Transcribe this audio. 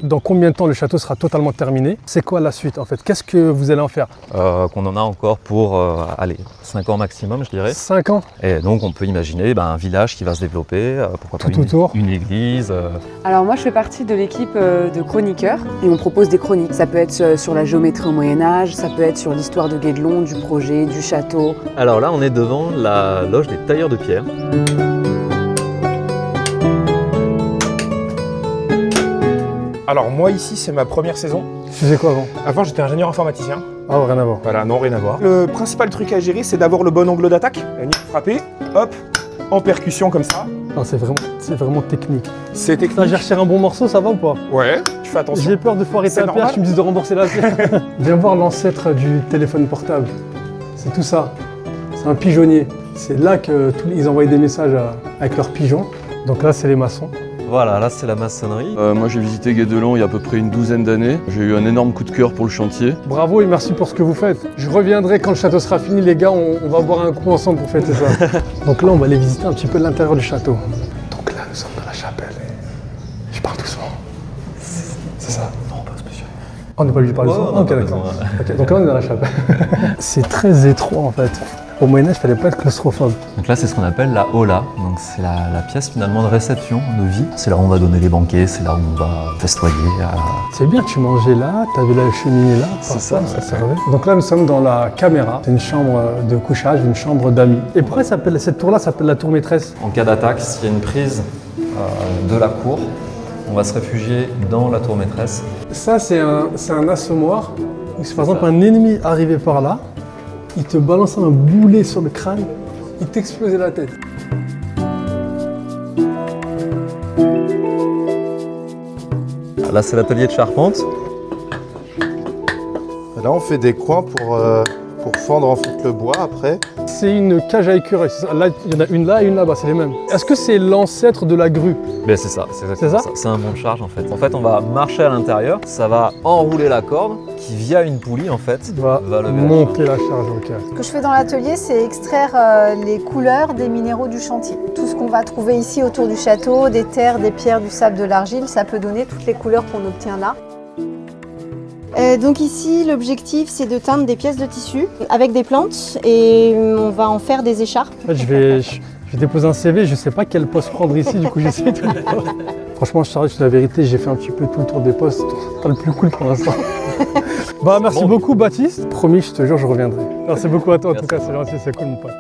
Dans combien de temps le château sera totalement terminé? C'est quoi la suite en fait? Qu'est-ce que vous allez en faire? Qu'on en a encore pour, 5 ans maximum, je dirais. 5 ans? Et donc on peut imaginer un village qui va se développer, pourquoi pas Tout autour. une église. Alors moi je fais partie de l'équipe de chroniqueurs et on propose des chroniques. Ça peut être sur la géométrie au Moyen-Âge, ça peut être sur l'histoire de Guédelon, du projet, du château. Alors là on est devant la loge des tailleurs de pierre. Alors moi ici c'est ma première saison. Tu faisais quoi avant? Avant j'étais ingénieur informaticien. Ah ouais, rien à voir. Voilà, non, rien à voir. Le principal truc à gérer c'est d'avoir le bon angle d'attaque. Frapper, hop, en percussion comme ça. Non, c'est vraiment technique. C'est Putain, technique. j'ai recherché un bon morceau, ça va ou pas? Ouais, tu fais attention. J'ai peur de foirer C'est ta pierre, normal. tu me dis de rembourser la pierre. Viens voir l'ancêtre du téléphone portable. C'est tout ça. C'est un pigeonnier. C'est là qu'ils envoyaient des messages avec leurs pigeons. Donc là, c'est les maçons. Voilà, là c'est la maçonnerie. Moi j'ai visité Guédelon il y a à peu près une douzaine d'années. J'ai eu un énorme coup de cœur pour le chantier. Bravo et merci pour ce que vous faites. Je reviendrai quand le château sera fini, les gars, on va boire un coup ensemble pour fêter ça. Donc là, on va aller visiter un petit peu l'intérieur du château. Donc là, nous sommes dans la chapelle. Je parle doucement. C'est ça? Non, pas spécialement. On n'est pas obligé de parler doucement? Ok, d'accord. Ok, donc là, on est dans la chapelle. C'est très étroit en fait. Au Moyen-Âge, il ne fallait pas être claustrophobe. Donc là c'est ce qu'on appelle la hola. Donc c'est la pièce finalement de réception, de vie. C'est là où on va donner les banquets, c'est là où on va festoyer. C'est bien, tu mangeais là, tu avais la cheminée là. C'est parfois, ça, servait. Donc là, nous sommes dans la caméra. C'est une chambre de couchage, une chambre d'amis. Et pourquoi cette tour-là s'appelle la tour maîtresse? En cas d'attaque, s'il y a une prise de la cour, on va se réfugier dans la tour maîtresse. Ça, c'est un assommoir. Si par exemple un ennemi arrivait par là, il te balançait un boulet sur le crâne, il t'explosait la tête. Là c'est l'atelier de charpente. Là, on fait des coins pour fendre en fait le bois après. C'est une cage à écureuils. Là, il y en a une là et une là-bas, c'est les mêmes. Est-ce que c'est l'ancêtre de la grue? Ben c'est ça, c'est exactement C'est ça. C'est un monte charge en fait. En fait on va marcher à l'intérieur, ça va enrouler la corde qui via une poulie en fait Va lever la monter la charge, ok. Ce que je fais dans l'atelier, c'est extraire les couleurs des minéraux du chantier. Tout ce qu'on va trouver ici autour du château, des terres, des pierres, du sable, de l'argile, ça peut donner toutes les couleurs qu'on obtient là. Donc ici, l'objectif, c'est de teindre des pièces de tissu avec des plantes et on va en faire des écharpes. En fait, je vais déposer un CV, je sais pas quel poste prendre ici, du coup j'essaie de... Franchement, je t'arrête, la vérité, j'ai fait un petit peu tout le tour des postes. Pas le plus cool pour l'instant. Bah merci beaucoup Baptiste. Promis, je te jure, je reviendrai. Merci beaucoup à toi en tout cas, c'est gentil, c'est cool mon pote.